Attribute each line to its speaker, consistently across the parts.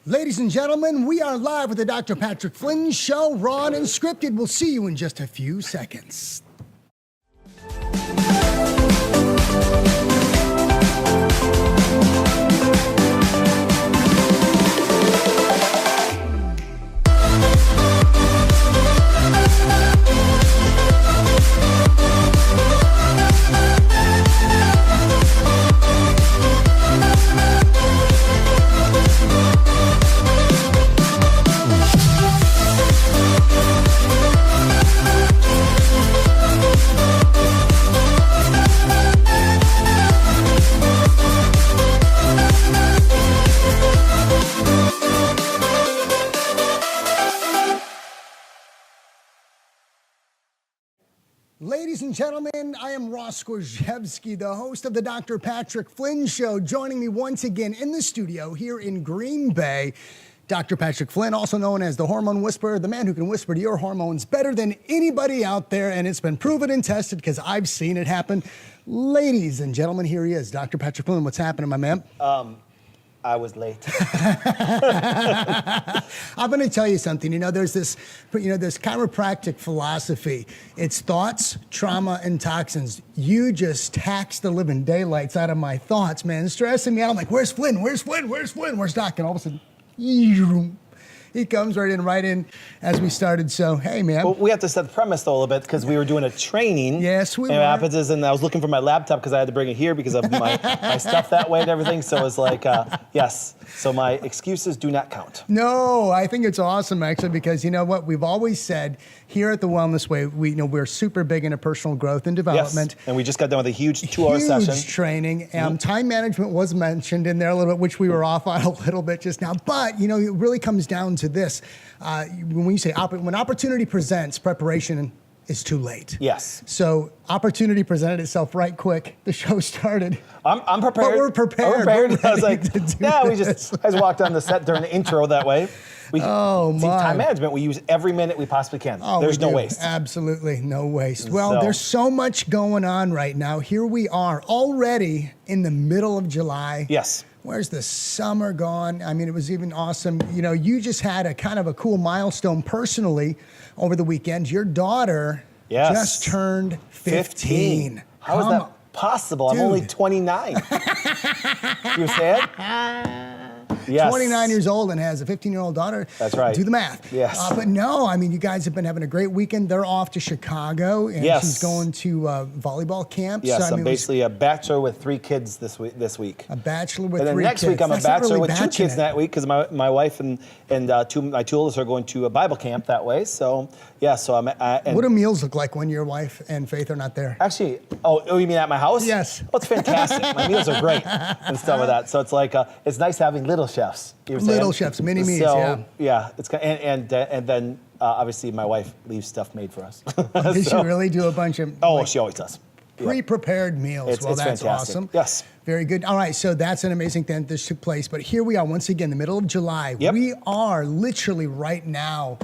Speaker 1: Ladies and gentlemen, we are live with the Dr. Patrick Flynn Show, raw and unscripted. We'll see you in just a few seconds. Ladies and gentlemen, I am Ross Skorzewski, the host of the Dr. Patrick Flynn Show. Joining me once again in the studio here in Green Bay, Dr. Patrick Flynn, also known as the Hormone Whisperer, the man who can whisper to your hormones better than anybody out there, and it's been proven and tested because I've seen it happen. Ladies and gentlemen, here he is, Dr. Patrick Flynn. What's happening, my man?
Speaker 2: I was late.
Speaker 1: I'm going to tell you something. There's this chiropractic philosophy. It's thoughts, trauma, and toxins. You just tax the living daylights out of my thoughts, man. It's stressing me out. I'm like, where's Flynn? Where's Flynn? Where's Flynn? Where's Doc? And all of a sudden, he comes right in as we started. So, hey, man.
Speaker 2: Well, we have to set the premise, though, a little bit, because we were doing a training.
Speaker 1: Yes, we were.
Speaker 2: And what happens is, and I was looking for my laptop because I had to bring it here because of my stuff that way and everything. So it's like, yes. So my excuses do not count.
Speaker 1: No, I think it's awesome, actually, because you know what? We've always said here at the Wellness Way, we're super big into personal growth and development.
Speaker 2: Yes. And we just got done with a huge 2-hour session.
Speaker 1: Huge training. Time management was mentioned in there a little bit, which we were off on a little bit just now. But, it really comes down to this. When you say when opportunity presents, preparation is too late.
Speaker 2: Yes.
Speaker 1: So opportunity presented itself right quick. The show started.
Speaker 2: I'm prepared.
Speaker 1: But we're prepared.
Speaker 2: I'm prepared. I was like,
Speaker 1: yeah,
Speaker 2: I just walked on the set during the intro that way. Time management, we use every minute we possibly can. There's no waste.
Speaker 1: Absolutely no waste. Well, there's so much going on right now. Here we are already in the middle of July.
Speaker 2: Yes.
Speaker 1: Where's the summer gone? I mean, it was even awesome. You just had a kind of a cool milestone personally over the weekend. Your daughter just turned 15.
Speaker 2: How is that possible? Dude. I'm only 29. You said? Yes.
Speaker 1: 29 years old and has a 15-year-old daughter.
Speaker 2: That's right.
Speaker 1: Do the math.
Speaker 2: Yes.
Speaker 1: But no, I mean, you guys have been having a great weekend. They're off to Chicago, and she's going to volleyball camp.
Speaker 2: Yes,
Speaker 1: so,
Speaker 2: I'm basically a bachelor with 3 kids this week.
Speaker 1: A bachelor with 3 kids.
Speaker 2: And then next week, I'm a bachelor with 2 kids that week because my wife and my 2 oldest are going to a Bible camp that way. So, yeah, so I'm...
Speaker 1: what do meals look like when your wife and Faith are not there?
Speaker 2: Actually, oh, you mean at my house?
Speaker 1: Yes.
Speaker 2: Oh, it's fantastic. My meals are great and stuff like that. So it's like, it's nice having little chefs.
Speaker 1: Little chefs, mini me's,
Speaker 2: yeah. It's and then obviously my wife leaves stuff made for us.
Speaker 1: Did she really do a bunch of?
Speaker 2: Oh, she always does.
Speaker 1: Pre-prepared meals.
Speaker 2: It's
Speaker 1: that's
Speaker 2: fantastic.
Speaker 1: Awesome.
Speaker 2: Yes.
Speaker 1: Very good. All right, so that's an amazing thing that took place. But here we are once again, the middle of July.
Speaker 2: Yep.
Speaker 1: We are literally right now.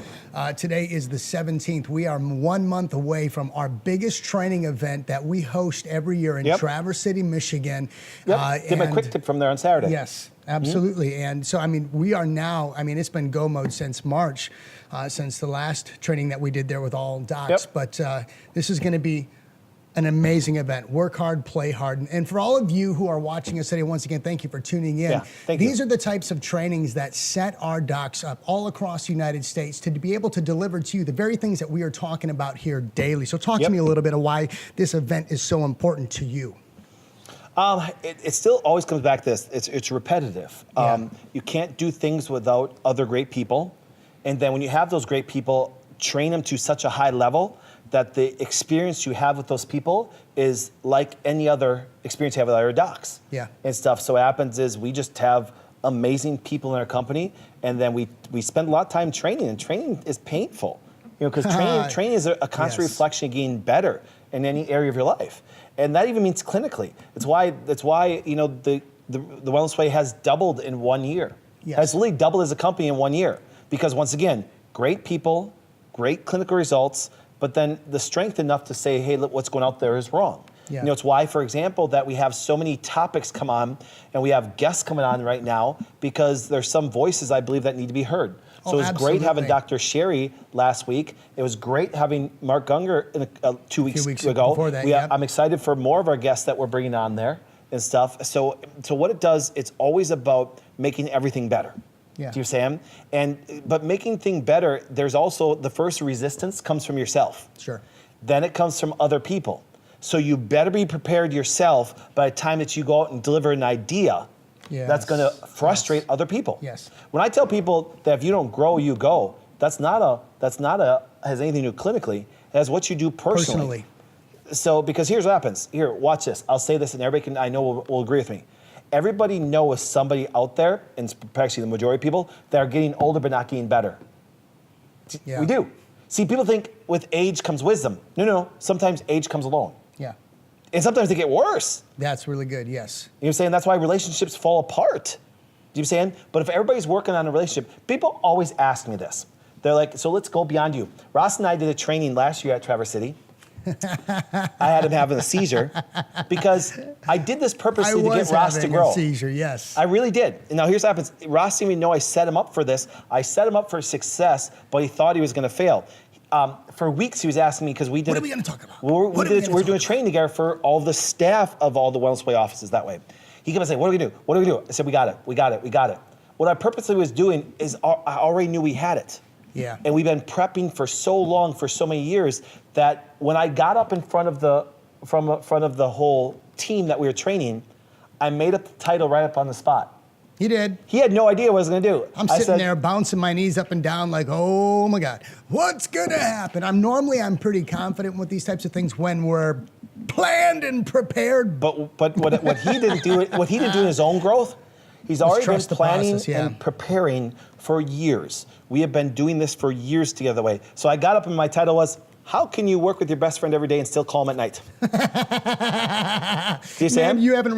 Speaker 1: Today is the 17th. We are 1 month away from our biggest training event that we host every year in Traverse City, Michigan.
Speaker 2: Give my quick tip from there on Saturday.
Speaker 1: Yes. Absolutely. And so, I mean, we are now, it's been go mode since March, since the last training that we did there with all docs. But this is going to be an amazing event. Work hard, play hard. And for all of you who are watching us today, once again, thank you for tuning in. These are the types of trainings that set our docs up all across the United States to be able to deliver to you the very things that we are talking about here daily. So talk to me a little bit of why this event is so important to you.
Speaker 2: It still always comes back to this. It's repetitive. You can't do things without other great people. And then when you have those great people, train them to such a high level that the experience you have with those people is like any other experience you have with other docs and stuff. So what happens is we just have amazing people in our company, and then we spend a lot of time training, and training is painful. Because training is a constant reflection of getting better in any area of your life. And that even means clinically. It's why the Wellness Way has doubled in 1 year. Has literally doubled as a company in 1 year. Because once again, great people, great clinical results, but then the strength enough to say, hey, look, what's going out there is wrong.
Speaker 1: Yeah.
Speaker 2: You know, it's why, for example, that we have so many topics come on and we have guests coming on right now because there's some voices I believe that need to be heard. So it was great having Dr. Sherry last week. It was great having Mark Gunger 2 weeks ago.
Speaker 1: Before that,
Speaker 2: I'm excited for more of our guests that we're bringing on there and stuff. So what it does, it's always about making everything better.
Speaker 1: Yeah.
Speaker 2: Do you understand? But making things better, there's also the first resistance comes from yourself.
Speaker 1: Sure.
Speaker 2: Then it comes from other people. So you better be prepared yourself by the time that you go out and deliver an idea that's going to frustrate other people.
Speaker 1: Yes.
Speaker 2: When I tell people that if you don't grow, you go, that's not has anything to do clinically. It has what you do personally. So, because here's what happens. Here, watch this. I'll say this and everybody I know will agree with me. Everybody knows somebody out there, and actually the majority of people, that are getting older but not getting better. Yeah. We do. See, people think with age comes wisdom. No. Sometimes age comes alone.
Speaker 1: Yeah.
Speaker 2: And sometimes they get worse.
Speaker 1: That's really good, yes.
Speaker 2: You know what I'm saying? That's why relationships fall apart. Do you know what I'm saying? But if everybody's working on a relationship, people always ask me this. They're like, so let's go beyond you. Ross and I did a training last year at Traverse City. I had him having a seizure because I did this purposely to get Ross to grow.
Speaker 1: A seizure, yes.
Speaker 2: I really did. And now here's what happens. Ross didn't even know I set him up for this. I set him up for success, but he thought he was going to fail. For weeks, he was asking me because we did.
Speaker 1: What are we going to talk about?
Speaker 2: We're doing a training together for all the staff of all the Wellness Play offices that way. He kept saying, "What are we going to do? What are we going to do?" I said, "We got it. We got it. We got it." What I purposely was doing is I already knew we had it.
Speaker 1: Yeah.
Speaker 2: And we've been prepping for so long, for so many years, that when I got up in front of the whole team that we were training, I made up the title right up on the spot.
Speaker 1: He did.
Speaker 2: He had no idea what I was going to do.
Speaker 1: I'm sitting there bouncing my knees up and down like, oh my God, what's going to happen? I'm pretty confident with these types of things when we're planned and prepared.
Speaker 2: But what he didn't do in his own growth, he's already been planning and preparing for years. We have been doing this for years together that way. So I got up and my title was, how can you work with your best friend every day and still call him at night? Do you say
Speaker 1: Man, you haven't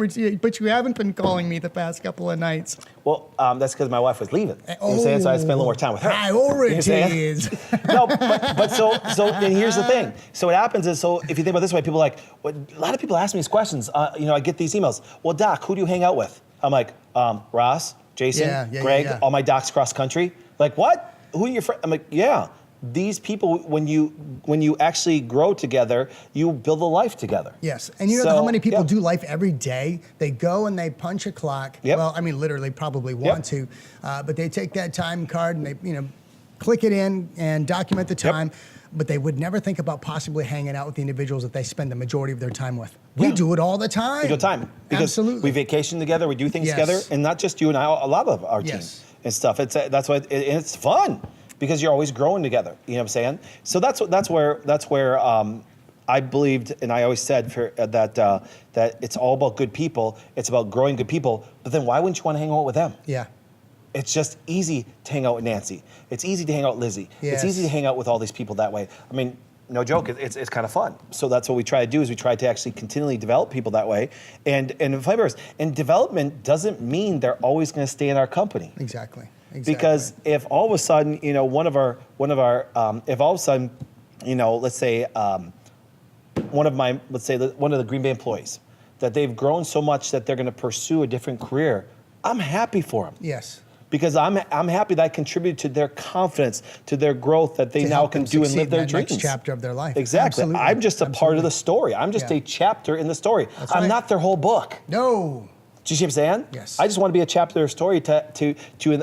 Speaker 1: been calling me the past couple of nights.
Speaker 2: Well, that's because my wife was leaving. You know what I'm saying? So I spent a little more time with her.
Speaker 1: Priorities.
Speaker 2: No, but so and here's the thing. So what happens is, so if you think about it this way, people are like, a lot of people ask me these questions. I get these emails. Well, Doc, who do you hang out with? I'm like, Ross, Jason, Greg, all my docs cross country. Like, what? Who are your friends? I'm like, yeah. These people, when you actually grow together, you build a life together.
Speaker 1: Yes, and you know how many people do life every day? They go and they punch a clock.
Speaker 2: Yep.
Speaker 1: Well, I mean, literally, probably want to, but they take that time card and they, click it in and document the time. Yep. But they would never think about possibly hanging out with the individuals that they spend the majority of their time with. We do it all the time.
Speaker 2: We do time because
Speaker 1: Absolutely.
Speaker 2: We vacation together, we do things together, and not just you and I, a lot of our team and stuff. That's why it's fun. Because you're always growing together, you know what I'm saying? So that's where I believed, and I always said that it's all about good people. It's about growing good people. But then why wouldn't you want to hang out with them? Yeah. It's just easy to hang out with Nancy. It's easy to hang out with Lizzie.
Speaker 1: Yes.
Speaker 2: It's easy to hang out with all these people that way. I mean, no joke. It's kind of fun. So that's what we try to do is we try to actually continually develop people that way. And development doesn't mean they're always going to stay in our company.
Speaker 1: Exactly.
Speaker 2: Because if all of a sudden, let's say one of the Green Bay employees, that they've grown so much that they're going to pursue a different career, I'm happy for them.
Speaker 1: Yes.
Speaker 2: Because I'm happy that I contributed to their confidence, to their growth, that they now can do and live their dreams.
Speaker 1: Next chapter of their life.
Speaker 2: Exactly.
Speaker 1: Absolutely.
Speaker 2: I'm just a part of the story. I'm just a chapter in the story. I'm not their whole book.
Speaker 1: No.
Speaker 2: Do you see what I'm saying?
Speaker 1: Yes.
Speaker 2: I just want to be a chapter of their story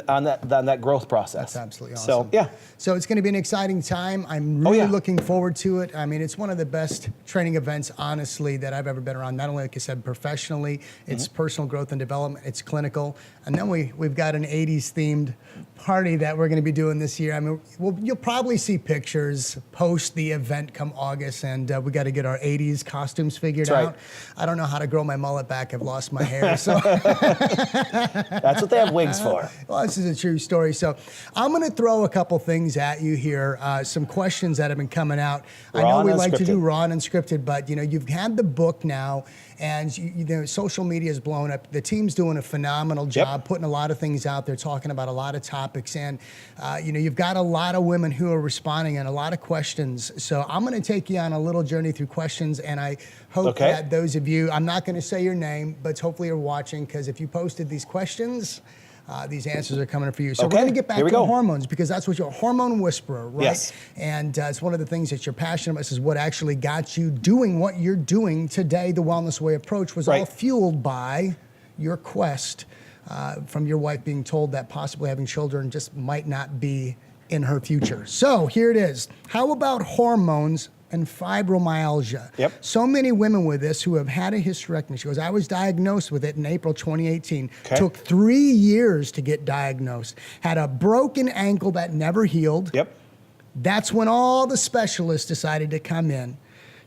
Speaker 2: on that growth process.
Speaker 1: That's absolutely awesome.
Speaker 2: So, yeah.
Speaker 1: So it's going to be an exciting time. I'm really looking forward to it. I mean, it's one of the best training events, honestly, that I've ever been around. Not only, like I said, professionally, it's personal growth and development, it's clinical. And then we've got an 80s themed party that we're going to be doing this year. I mean, you'll probably see pictures post the event come August, and we got to get our 80s costumes figured out. I don't know how to grow my mullet back. I've lost my hair. So
Speaker 2: that's what they have wigs for.
Speaker 1: Well, this is a true story. So I'm going to throw a couple things at you here, some questions that have been coming out. I know we like to do raw and unscripted, but you've had the book now, And you know, social media is blowing up. The team's doing a phenomenal job, putting a lot of things out there, talking about a lot of topics. And, you know, you've got a lot of women who are responding and a lot of questions. So I'm going to take you on a little journey through questions. And I hope that those of you, I'm not going to say your name, but hopefully you're watching, because if you posted these questions, these answers are coming for you. So we're going to get back to the hormones, because that's what you're a hormone whisperer, right?
Speaker 2: Yes.
Speaker 1: And it's one of the things that you're passionate about. This is what actually got you doing what you're doing today. The Wellness Way approach was all fueled by your quest from your wife being told that possibly having children just might not be in her future. So here it is. How about hormones and fibromyalgia? So many women with this who have had a hysterectomy. She goes, I was diagnosed with it in April 2018. Took 3 years to get diagnosed. Had a broken ankle that never healed. That's when all the specialists decided to come in.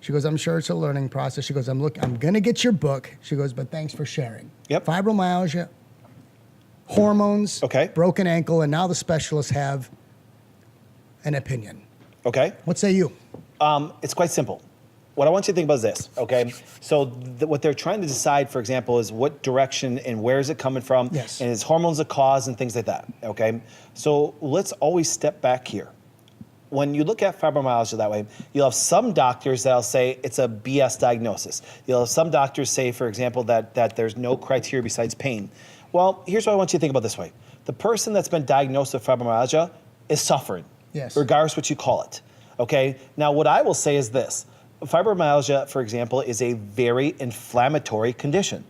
Speaker 1: She goes, I'm sure it's a learning process. She goes, I'm going to get your book. She goes, but thanks for sharing. Fibromyalgia, hormones, broken ankle, and now the specialists have an opinion. What say you?
Speaker 2: It's quite simple. What I want you to think about is this, okay? So what they're trying to decide, for example, is what direction and where is it coming from, and is hormones a cause and things like that, okay? So let's always step back here. When you look at fibromyalgia that way, you'll have some doctors that'll say it's a BS diagnosis. You'll have some doctors say, for example, that there's no criteria besides pain. Well, here's what I want you to think about this way. The person that's been diagnosed with fibromyalgia is suffering, regardless what you call it. Okay, now what I will say is this. Fibromyalgia, for example, is a very inflammatory condition.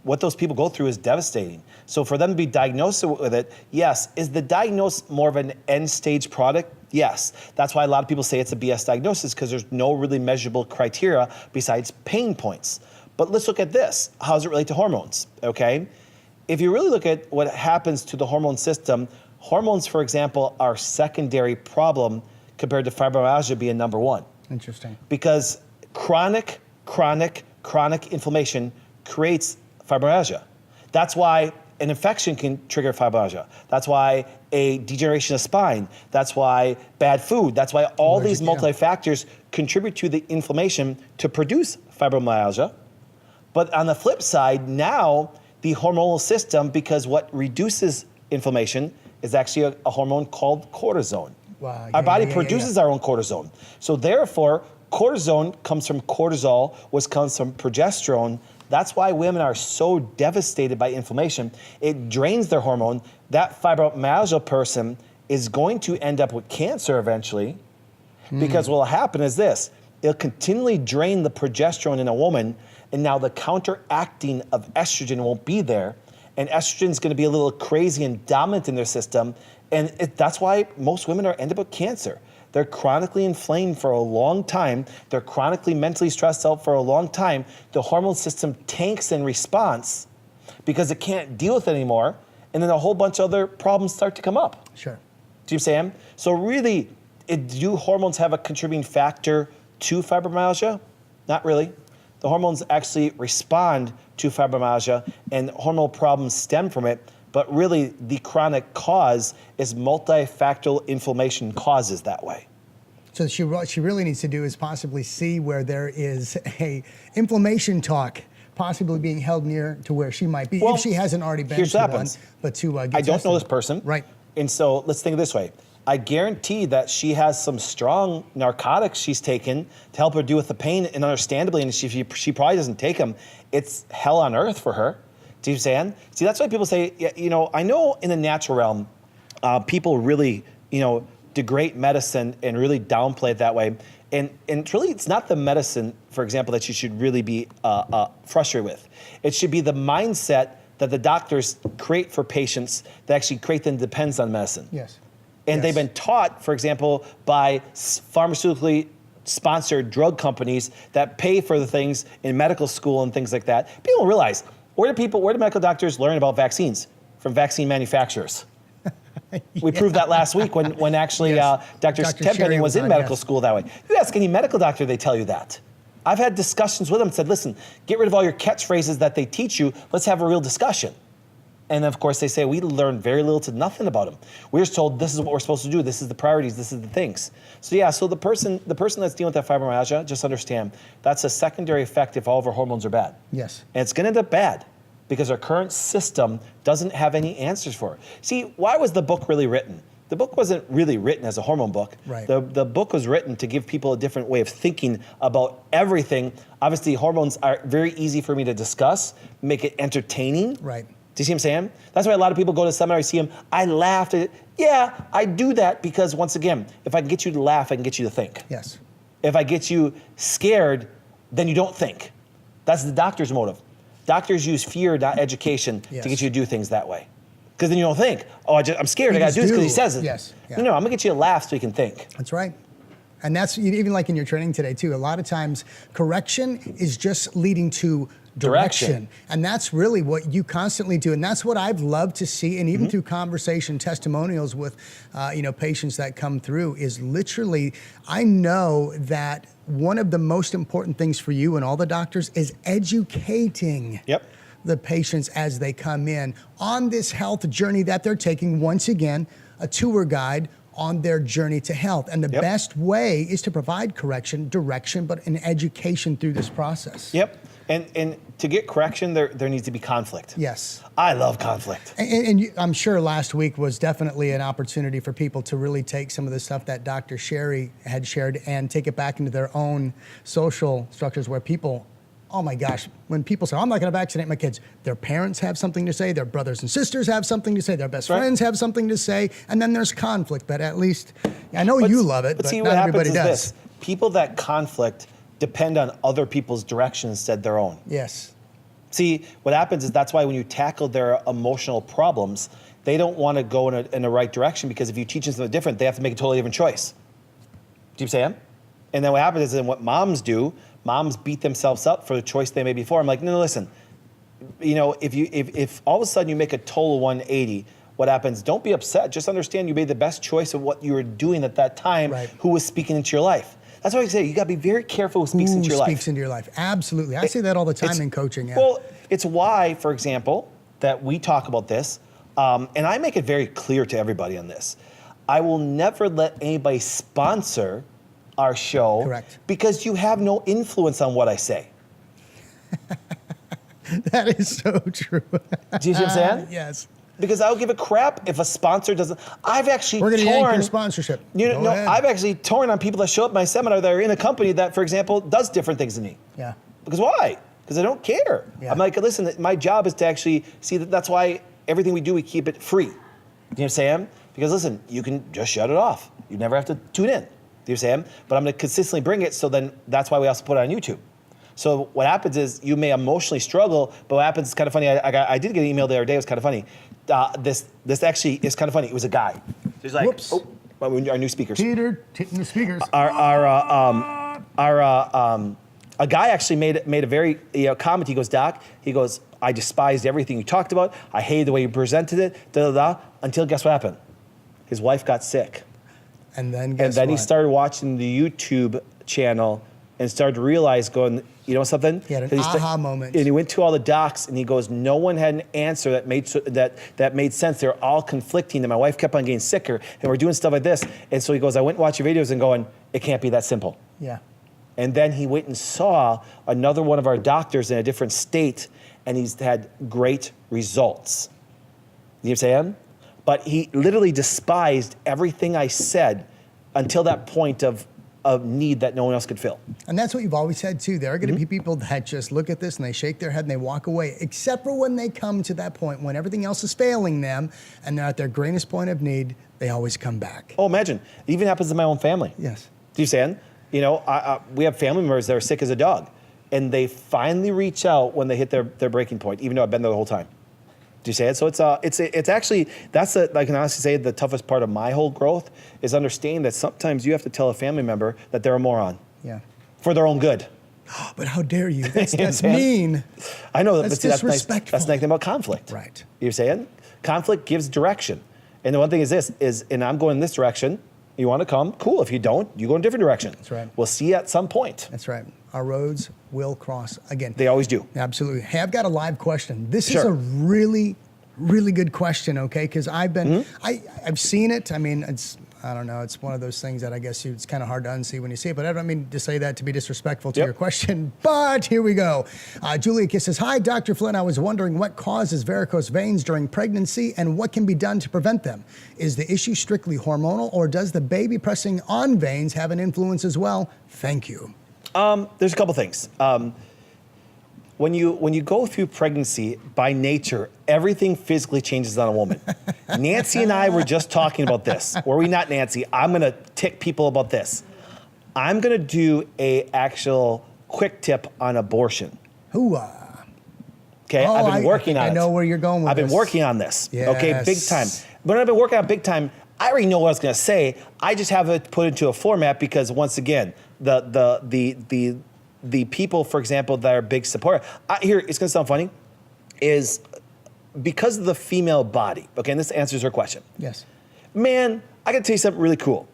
Speaker 2: What those people go through is devastating. So for them to be diagnosed with it, yes. Is the diagnosis more of an end-stage product? Yes. That's why a lot of people say it's a BS diagnosis, because there's no really measurable criteria besides pain points. But let's look at this. How does it relate to hormones, okay? If you really look at what happens to the hormone system, hormones, for example, are a secondary problem compared to fibromyalgia being number one.
Speaker 1: Interesting.
Speaker 2: Because chronic inflammation creates fibromyalgia. That's why an infection can trigger fibromyalgia. That's why a degeneration of spine. That's why bad food. That's why all these multi-factors contribute to the inflammation to produce fibromyalgia. But on the flip side, now the hormonal system, because what reduces inflammation is actually a hormone called cortisone. Our body produces our own cortisone. So therefore, cortisone comes from cortisol, which comes from progesterone. That's why women are so devastated by inflammation. It drains their hormone. That fibromyalgia person is going to end up with cancer eventually, because what will happen is this. It'll continually drain the progesterone in a woman, and now the counteracting of estrogen won't be there, and estrogen is going to be a little crazy and dominant in their system. And that's why most women end up with cancer. They're chronically inflamed for a long time. They're chronically mentally stressed out for a long time. The hormone system tanks in response because it can't deal with it anymore. And then a whole bunch of other problems start to come up. Do you see what I'm saying? So really, do hormones have a contributing factor to fibromyalgia? Not really. The hormones actually respond to fibromyalgia, and hormonal problems stem from it. But really, the chronic cause is multifactorial inflammation causes that way.
Speaker 1: So what she really needs to do is possibly see where there is a inflammation talk possibly being held near to where she might be, if she hasn't already been to one. But to get
Speaker 2: I don't know this person. And so let's think of it this way. I guarantee that she has some strong narcotics she's taken to help her deal with the pain, and understandably, and if she probably doesn't take them, it's hell on earth for her. Do you understand? See, that's why people say, you know, I know in the natural realm, people really, you know, degrade medicine and really downplay it that way. And it's not the medicine, for example, that you should really be frustrated with. It should be the mindset that the doctors create for patients that actually create them depends on medicine. And they've been taught, for example, by pharmaceutically sponsored drug companies that pay for the things in medical school and things like that. People don't realize, where do medical doctors learn about vaccines? From vaccine manufacturers. We proved that last week when actually Dr. Tenpenny was in medical school that way. You ask any medical doctor, they tell you that. I've had discussions with them and said, listen, get rid of all your catchphrases that they teach you. Let's have a real discussion. And of course, they say we learn very little to nothing about them. We're just told this is what we're supposed to do. This is the priorities. This is the things. So yeah, so the person that's dealing with that fibromyalgia, just understand that's a secondary effect if all of our hormones are bad.
Speaker 1: Yes.
Speaker 2: And it's going to end up bad because our current system doesn't have any answers for it. See, why was the book really written? The book wasn't really written as a hormone book.
Speaker 1: Right.
Speaker 2: The book was written to give people a different way of thinking about everything. Obviously, hormones are very easy for me to discuss, make it entertaining.
Speaker 1: Right.
Speaker 2: Do you see what I'm saying? That's why a lot of people go to seminars, see them, I laughed at it. Yeah, I do that because once again, if I can get you to laugh, I can get you to think.
Speaker 1: Yes.
Speaker 2: If I get you scared, then you don't think. That's the doctor's motive. Doctors use fear, not education,
Speaker 1: Yes.
Speaker 2: to get you to do things that way. Because then you don't think, oh, I'm scared, I gotta do this because he says it.
Speaker 1: Yes. Yeah.
Speaker 2: No, I'm gonna get you to laugh so you can think.
Speaker 1: That's right. And that's even like in your training today too. A lot of times correction is just leading to direction. And that's really what you constantly do. And that's what I've loved to see. And even through conversation testimonials with, patients that come through is literally, I know that one of the most important things for you and all the doctors is educating the patients as they come in on this health journey that they're taking. Once again, a tour guide on their journey to health. And the best way is to provide correction, direction, but an education through this process.
Speaker 2: And to get correction, there needs to be conflict.
Speaker 1: Yes.
Speaker 2: I love conflict.
Speaker 1: And I'm sure last week was definitely an opportunity for people to really take some of the stuff that Dr. Sherry had shared and take it back into their own social structures where people, oh my gosh, when people say, I'm not going to vaccinate my kids, their parents have something to say, their brothers and sisters have something to say, their best friends have something to say, and then there's conflict. But at least, I know you love it, but
Speaker 2: see,
Speaker 1: not everybody does.
Speaker 2: This. People that conflict depend on other people's direction instead of their own.
Speaker 1: Yes.
Speaker 2: See, what happens is that's why when you tackle their emotional problems, they don't want to go in a right direction because if you teach them something different, they have to make a totally different choice. Do you see what I'm saying? And then what happens is then what moms do, moms beat themselves up for the choice they made before. I'm like, no, listen, if all of a sudden you make a total 180, what happens, don't be upset. Just understand you made the best choice of what you were doing at that time, who was speaking into your life. That's why I say you got to be very careful who speaks into your life.
Speaker 1: Who speaks into your life. Absolutely. I say that all the time in coaching. Yeah.
Speaker 2: Well, it's why, for example, that we talk about this, and I make it very clear to everybody on this. I will never let anybody sponsor our show.
Speaker 1: Correct.
Speaker 2: Because you have no influence on what I say.
Speaker 1: That is so true.
Speaker 2: Do you see what I'm saying?
Speaker 1: Yes.
Speaker 2: Because I don't give a crap if a sponsor doesn't. I've actually
Speaker 1: We're going to yank
Speaker 2: torn
Speaker 1: your sponsorship.
Speaker 2: No, I've actually torn on people that show up at my seminar that are in a company that, for example, does different things than me.
Speaker 1: Yeah.
Speaker 2: Because why? Because I don't care.
Speaker 1: Yeah.
Speaker 2: I'm like, listen, my job is to actually see that. That's why everything we do, we keep it free. You know what I'm saying? Because listen, you can just shut it off. You never have to tune in. Do you know what I'm saying? But I'm going to consistently bring it. So then that's why we also put it on YouTube. So what happens is you may emotionally struggle, but what happens is kind of funny. I did get an email the other day. It was kind of funny. This actually is kind of funny. It was a guy. He's like,
Speaker 1: whoops.
Speaker 2: Oh, our new speakers.
Speaker 1: Peter, taking the speakers.
Speaker 2: A guy actually made a very comment. He goes, Doc, he goes, I despised everything you talked about. I hated the way you presented it, until guess what happened? His wife got sick.
Speaker 1: And then
Speaker 2: he started watching the YouTube channel and started to realize going, you know something?
Speaker 1: He had an aha moment.
Speaker 2: And he went to all the docs and he goes, no one had an answer that made sense. They're all conflicting and my wife kept on getting sicker and we're doing stuff like this. And so he goes, I went and watched your videos and going, it can't be that simple.
Speaker 1: Yeah.
Speaker 2: And then he went and saw another one of our doctors in a different state and he's had great results. You know what I'm saying? But he literally despised everything I said until that point of need that no one else could fill.
Speaker 1: And that's what you've always said too. There are going to be people that just look at this and they shake their head and they walk away, except for when they come to that point when everything else is failing them and they're at their greatest point of need, they always come back.
Speaker 2: Oh, imagine. It even happens in my own family.
Speaker 1: Yes.
Speaker 2: Do you understand? We have family members that are sick as a dog and they finally reach out when they hit their breaking point, even though I've been there the whole time. Do you say it? So it's actually, I can honestly say the toughest part of my whole growth is understanding that sometimes you have to tell a family member that they're a moron.
Speaker 1: Yeah.
Speaker 2: For their own good.
Speaker 1: But how dare you? That's mean.
Speaker 2: I know.
Speaker 1: That's
Speaker 2: but see,
Speaker 1: disrespectful.
Speaker 2: That's the nice thing about conflict.
Speaker 1: Right.
Speaker 2: You're saying? Conflict gives direction. And the one thing is and I'm going in this direction. You want to come? Cool. If you don't, you go in a different direction.
Speaker 1: That's right.
Speaker 2: We'll see you at some point.
Speaker 1: That's right. Our roads will cross again.
Speaker 2: They always do.
Speaker 1: Absolutely. Hey, I've got a live question. This is
Speaker 2: Sure.
Speaker 1: a really, really good question, okay? Because I've seen it. I mean, I don't know. It's one of those things that I guess it's kind of hard to unsee when you see it, but I don't mean to say that to be disrespectful to your question, but here we go. Julia says, hi, Dr. Flynn. I was wondering what causes varicose veins during pregnancy and what can be done to prevent them. Is the issue strictly hormonal or does the baby pressing on veins have an influence as well? Thank you.
Speaker 2: There's a couple things. When you go through pregnancy, by nature, everything physically changes on a woman. Nancy and I were just talking about this. Were we not, Nancy? I'm going to tick people about this. I'm going to do a actual quick tip on abortion.
Speaker 1: Hooah.
Speaker 2: Okay, I've been working on it.
Speaker 1: I know where you're going with
Speaker 2: I've
Speaker 1: this.
Speaker 2: been working on this.
Speaker 1: Yes.
Speaker 2: Okay, big time. But I've been working on it big time. I already know what I was going to say. I just have it put into a format because, once again, the people, for example, that are big supporters. Here, it's going to sound funny, is because of the female body. Okay, and this answers her question.
Speaker 1: Yes.
Speaker 2: Man, I got to tell you something really cool.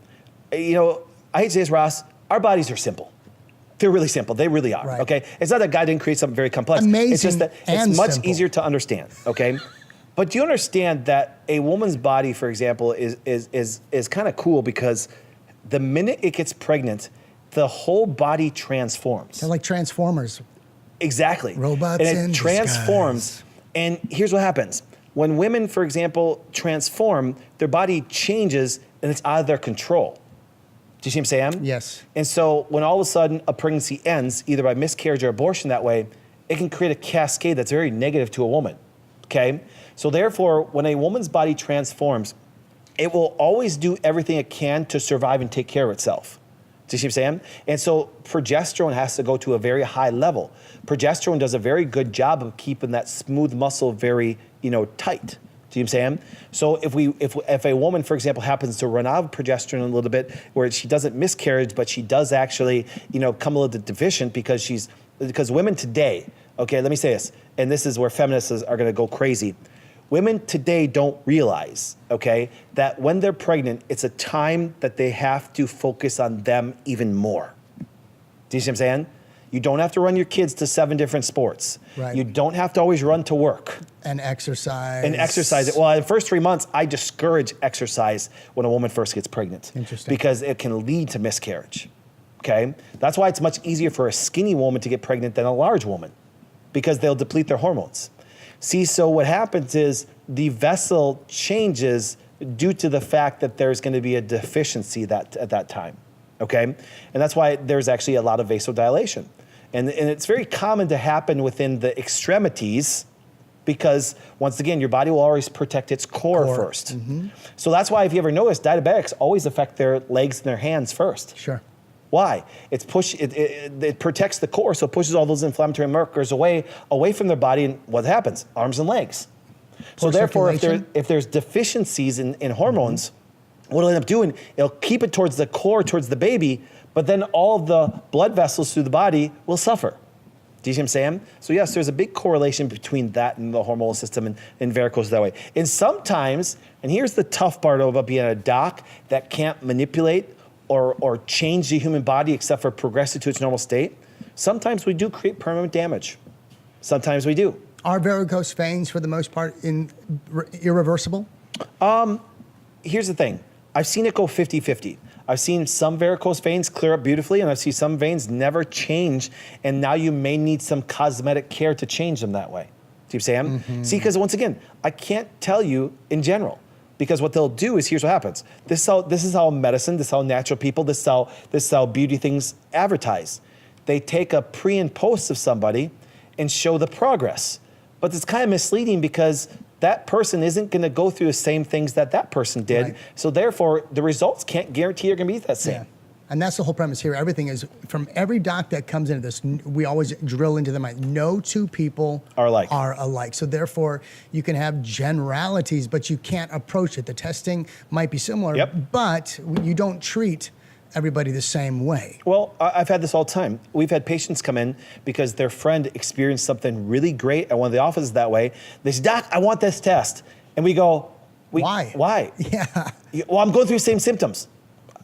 Speaker 2: You know, I hate to say this, Ross, our bodies are simple. They're really simple. They really are.
Speaker 1: Right.
Speaker 2: Okay, it's not that God didn't create something very complex.
Speaker 1: Amazing.
Speaker 2: It's just that
Speaker 1: and
Speaker 2: it's much
Speaker 1: simple.
Speaker 2: easier to understand. Okay. But do you understand that a woman's body, for example, is kind of cool because the minute it gets pregnant, the whole body transforms.
Speaker 1: They're like Transformers.
Speaker 2: Exactly.
Speaker 1: Robots
Speaker 2: and it
Speaker 1: in
Speaker 2: transforms.
Speaker 1: disguise.
Speaker 2: And here's what happens. When women, for example, transform, their body changes and it's out of their control. Do you see what I'm saying?
Speaker 1: Yes.
Speaker 2: And so when all of a sudden a pregnancy ends, either by miscarriage or abortion that way, it can create a cascade that's very negative to a woman. Okay? So therefore, when a woman's body transforms, it will always do everything it can to survive and take care of itself. Do you see what I'm saying? And so progesterone has to go to a very high level. Progesterone does a very good job of keeping that smooth muscle very, tight. Do you see what I'm saying? So if a woman, for example, happens to run out of progesterone a little bit, where she doesn't miscarriage, but she does actually, come a little bit deficient because women today, okay, let me say this, and this is where feminists are going to go crazy. Women today don't realize, okay, that when they're pregnant, it's a time that they have to focus on them even more. Do you see what I'm saying? You don't have to run your kids to 7 different sports.
Speaker 1: Right.
Speaker 2: You don't have to always run to work.
Speaker 1: And exercise.
Speaker 2: Well, in the first 3 months, I discourage exercise when a woman first gets pregnant.
Speaker 1: Interesting.
Speaker 2: Because it can lead to miscarriage, okay? That's why it's much easier for a skinny woman to get pregnant than a large woman, because they'll deplete their hormones. See, so what happens is the vessel changes due to the fact that there's going to be a deficiency at that time, okay? And that's why there's actually a lot of vasodilation. And it's very common to happen within the extremities because, once again, your body will always protect its core first. Mm-hmm. So that's why, if you ever notice, diabetics always affect their legs and their hands first.
Speaker 1: Sure.
Speaker 2: Why? It protects the core, so it pushes all those inflammatory markers away from their body, and what happens? Arms and legs. So therefore, if there's deficiencies in hormones, what it'll end up doing, it'll keep it towards the core, towards the baby, but then all of the blood vessels through the body will suffer. Do you see what I'm saying? So yes, there's a big correlation between that and the hormonal system and varicose that way. And sometimes, and here's the tough part about being a doc that can't manipulate or change the human body except for progress it to its normal state, sometimes we do create permanent damage. Sometimes we do.
Speaker 1: Are varicose veins, for the most part, irreversible?
Speaker 2: Here's the thing. I've seen it go 50-50. I've seen some varicose veins clear up beautifully, and I've seen some veins never change, and now you may need some cosmetic care to change them that way. Do you see what I'm saying? Mm-hmm. See, because once again, I can't tell you in general. Because what they'll do is, here's what happens. This is how medicine, this is how natural people, this is how beauty things advertise. They take a pre and post of somebody and show the progress. But it's kind of misleading because that person isn't going to go through the same things that person did. Right. So therefore, the results can't guarantee you're going to be that same.
Speaker 1: Yeah. And that's the whole premise here. Everything is, from every doc that comes into this, we always drill into them. No two people are alike. So therefore, you can have generalities, but you can't approach it. The testing might be similar, but you don't treat everybody the same way.
Speaker 2: Well, I've had this all the time. We've had patients come in because their friend experienced something really great at one of the offices that way. They say, Doc, I want this test. And we go,
Speaker 1: why?
Speaker 2: Why?
Speaker 1: Yeah.
Speaker 2: Well, I'm going through the same symptoms.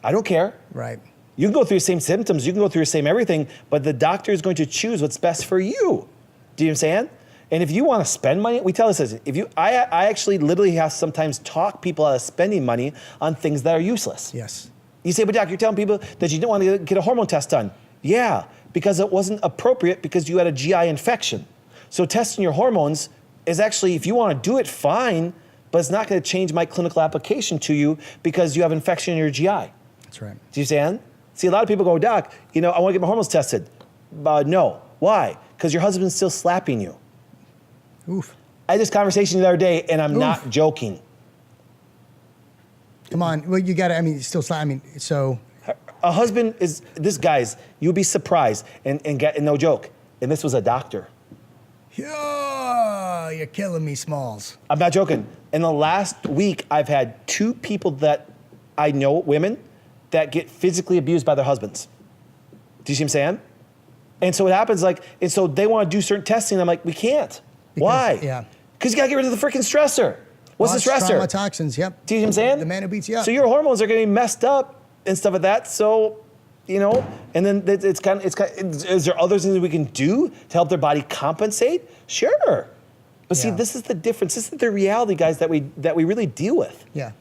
Speaker 2: I don't care.
Speaker 1: Right.
Speaker 2: You can go through the same symptoms, you can go through the same everything, but the doctor is going to choose what's best for you. Do you know what I'm saying? And if you want to spend money, we tell this, I actually literally have to sometimes talk people out of spending money on things that are useless.
Speaker 1: Yes.
Speaker 2: You say, but doc, you're telling people that you didn't want to get a hormone test done. Yeah, because it wasn't appropriate because you had a GI infection. So testing your hormones is actually, if you want to do it, fine, but it's not going to change my clinical application to you because you have infection in your GI.
Speaker 1: That's right.
Speaker 2: Do you understand? See, a lot of people go, doc, I want to get my hormones tested. No. Why? Because your husband's still slapping you.
Speaker 1: Oof.
Speaker 2: I had this conversation the other day, and I'm not joking.
Speaker 1: Come on. Well, you got to, still, so.
Speaker 2: A husband is, you'll be surprised, and no joke, and this was a doctor.
Speaker 1: Oh, you're killing me, Smalls.
Speaker 2: I'm not joking. In the last week, I've had 2 people that I know, women, that get physically abused by their husbands. Do you see what I'm saying? And so what happens, and so they want to do certain testing, I'm like, we can't. Why?
Speaker 1: Yeah.
Speaker 2: Because you got to get rid of the freaking stressor. What's the stressor?
Speaker 1: Trauma toxins, yep.
Speaker 2: Do you see what I'm saying?
Speaker 1: The man who beats you up.
Speaker 2: So your hormones are getting messed up and stuff like that. So, and then is there other things that we can do to help their body compensate? Sure. But see, this is the difference. This is the reality, guys, that we really deal with.
Speaker 1: Yeah.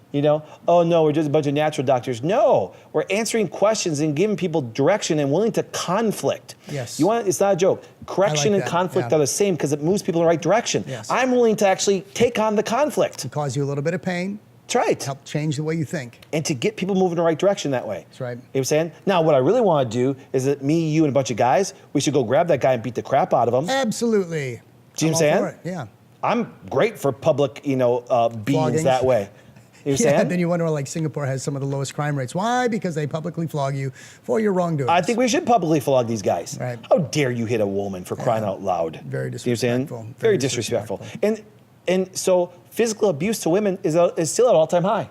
Speaker 2: Oh no, we're just a bunch of natural doctors. No, we're answering questions and giving people direction and willing to conflict.
Speaker 1: Yes.
Speaker 2: It's not a joke. Correction and conflict are the same because it moves people in the right direction.
Speaker 1: Yes.
Speaker 2: I'm willing to actually take on the conflict.
Speaker 1: To cause you a little bit of pain.
Speaker 2: That's right.
Speaker 1: Help change the way you think.
Speaker 2: And to get people moving in the right direction that way.
Speaker 1: That's right.
Speaker 2: You know what I'm saying? Now, what I really want to do is that me, you, and a bunch of guys, we should go grab that guy and beat the crap out of him.
Speaker 1: Absolutely.
Speaker 2: Do you know what I'm saying?
Speaker 1: Yeah.
Speaker 2: I'm great for public, beings that way. You know what I'm saying?
Speaker 1: Then you wonder why Singapore has some of the lowest crime rates. Why? Because they publicly flog you for your wrongdoings.
Speaker 2: I think we should publicly flog these guys.
Speaker 1: Right.
Speaker 2: How dare you hit a woman for crying out loud?
Speaker 1: Very
Speaker 2: disrespectful. You know what I'm saying? Very disrespectful.
Speaker 1: disrespectful.
Speaker 2: And so physical abuse to women is still at all-time high.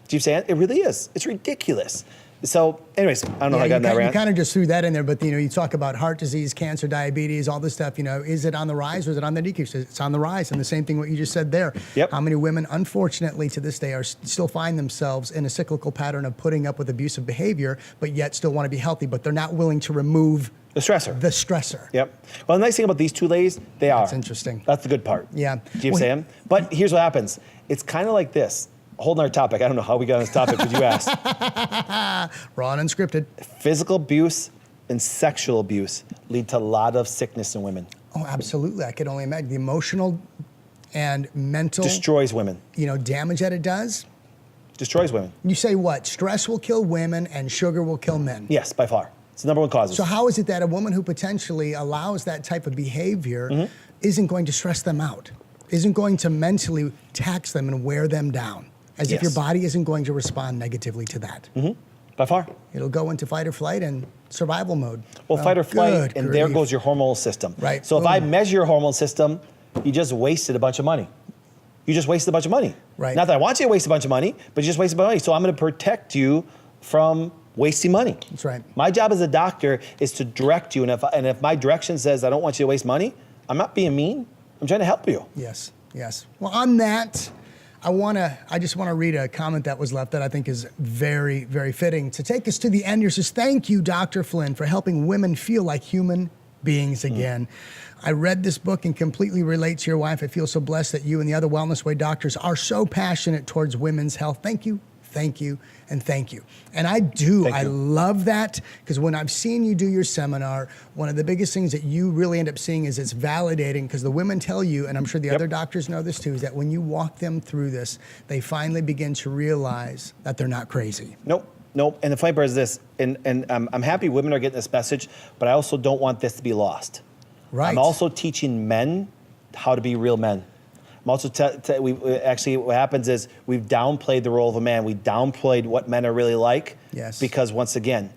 Speaker 2: Do you understand? It really is. It's ridiculous. So, anyways, I don't know how I got in that rant.
Speaker 1: You kind of just threw that in there, but you talk about heart disease, cancer, diabetes, all this stuff. Is it on the rise or is it on the decrease? It's on the rise, and the same thing what you just said there.
Speaker 2: Yep.
Speaker 1: How many women, unfortunately, to this day, are still find themselves in a cyclical pattern of putting up with abusive behavior, but yet still want to be healthy, but they're not willing to remove
Speaker 2: the stressor.
Speaker 1: The stressor.
Speaker 2: Yep. Well, the nice thing about these 2 ladies, they are.
Speaker 1: That's interesting.
Speaker 2: That's the good part.
Speaker 1: Yeah.
Speaker 2: Do you know what I'm saying? But here's what happens. It's kind of like this. Whole nother topic. I don't know how we got on this topic, but you asked.
Speaker 1: Raw and unscripted.
Speaker 2: Physical abuse and sexual abuse lead to a lot of sickness in women.
Speaker 1: Oh, absolutely. I can only imagine the emotional and mental
Speaker 2: destroys women.
Speaker 1: Damage that it does.
Speaker 2: Destroys women.
Speaker 1: You say what? Stress will kill women and sugar will kill men.
Speaker 2: Yes, by far. It's the #1 cause.
Speaker 1: So how is it that a woman who potentially allows that type of behavior isn't going to stress them out, isn't going to mentally tax them and wear them down? As if your body isn't going to respond negatively to that.
Speaker 2: By far.
Speaker 1: It'll go into fight or flight and survival mode.
Speaker 2: Well, fight or flight, and there goes your hormonal system.
Speaker 1: Right.
Speaker 2: So if I measure your hormone system, you just wasted a bunch of money. You just wasted a bunch of money.
Speaker 1: Right.
Speaker 2: Not that I want you to waste a bunch of money, but you just wasted a bunch of money. So I'm going to protect you from wasting money.
Speaker 1: That's right.
Speaker 2: My job as a doctor is to direct you, and if my direction says I don't want you to waste money, I'm not being mean. I'm trying to help you.
Speaker 1: Yes, yes. Well, on that, I just want to read a comment that was left that I think is very, very fitting. To take us to the end, here says, thank you, Dr. Flynn, for helping women feel like human beings again. I read this book and completely relate to your wife. I feel so blessed that you and the other Wellness Way doctors are so passionate towards women's health. Thank you. Thank you, and thank you. And I do, I love that, because when I've seen you do your seminar, one of the biggest things that you really end up seeing is it's validating, because the women tell you, and I'm sure the other doctors know this too, is that when you walk them through this, they finally begin to realize that they're not crazy.
Speaker 2: Nope. And the funny part is this, and I'm happy women are getting this message, but I also don't want this to be lost.
Speaker 1: Right.
Speaker 2: I'm also teaching men how to be real men. I'm also actually what happens is we've downplayed the role of a man. We downplayed what men are really like.
Speaker 1: Yes.
Speaker 2: Because once again,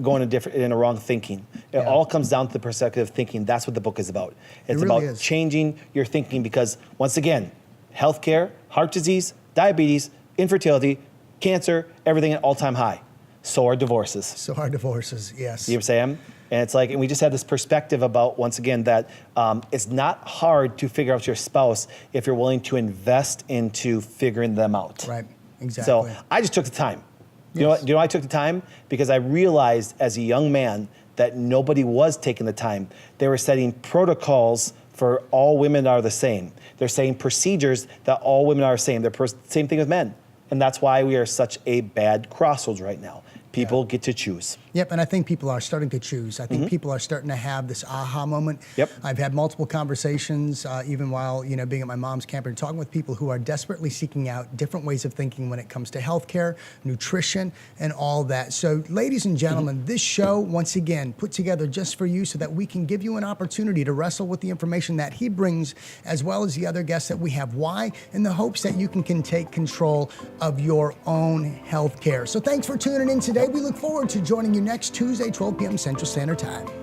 Speaker 2: going in a wrong thinking. It all comes down to the perspective of thinking. That's what the book is about. It's
Speaker 1: really
Speaker 2: about changing your thinking, because once again, healthcare, heart disease, diabetes, infertility, cancer, everything at all-time high. So are divorces.
Speaker 1: So are divorces, yes.
Speaker 2: You know what I'm saying? And it's like, and we just had this perspective about, once again, that it's not hard to figure out your spouse if you're willing to invest into figuring them out.
Speaker 1: Right, exactly.
Speaker 2: So I just took the time. You know why I took the time? Because I realized as a young man that nobody was taking the time. They were setting protocols for all women are the same. They're saying procedures that all women are the same. Same thing with men. And that's why we are such a bad crossroads right now. People get to choose.
Speaker 1: Yep, and I think people are starting to choose. I think people are starting to have this aha moment.
Speaker 2: Yep.
Speaker 1: I've had multiple conversations, even while being at my mom's camper, and talking with people who are desperately seeking out different ways of thinking when it comes to healthcare, nutrition, and all that. So, ladies and gentlemen, this show, once again, put together just for you so that we can give you an opportunity to wrestle with the information that he brings, as well as the other guests that we have. Why? In the hopes that you can take control of your own healthcare. So, thanks for tuning in today. We look forward to joining you next Tuesday, 12 p.m. Central Standard Time.